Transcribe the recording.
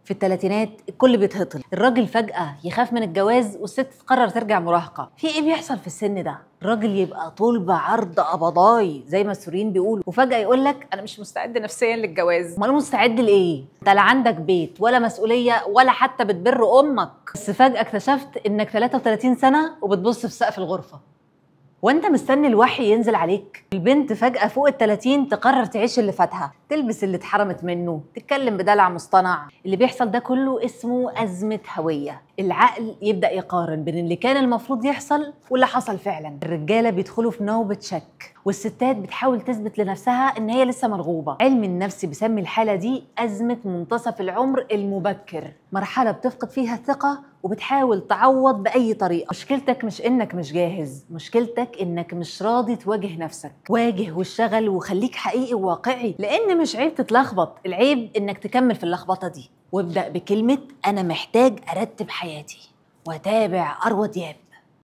في الثلاثينات الكل بيتهطل، الراجل فجأة يخاف من الجواز والست تقرر ترجع مراهقة. في ايه بيحصل في السن ده؟ الراجل يبقى طول بعرض قبضاي زي ما السوريين بيقولوا، وفجأة يقول لك انا مش مستعد نفسيا للجواز. امال مستعد لايه؟ انت لا عندك بيت ولا مسؤولية ولا حتى بتبر امك، بس فجأة اكتشفت انك 33 سنة وبتبص في سقف الغرفة وانت مستني الوحي ينزل عليك. البنت فجأة فوق ال30 تقرر تعيش اللي فاتها، تلبس اللي اتحرمت منه، تتكلم بدلع مصطنع. اللي بيحصل ده كله اسمه أزمة هوية. العقل يبدأ يقارن بين اللي كان المفروض يحصل واللي حصل فعلا. الرجالة بيدخلوا في نوبة شك والستات بتحاول تثبت لنفسها ان هي لسه مرغوبة. علم النفس بيسمي الحالة دي أزمة منتصف العمر المبكر، مرحلة بتفقد فيها الثقة وبتحاول تعوض بأي طريقة. مشكلتك مش إنك مش جاهز، مشكلتك إنك مش راضي تواجه نفسك. واجه واشتغل وخليك حقيقي وواقعي، لأن مش عيب تتلخبط، العيب إنك تكمل في اللخبطة دي. وابدأ بكلمة أنا محتاج أرتب حياتي، وتابع أروى دياب.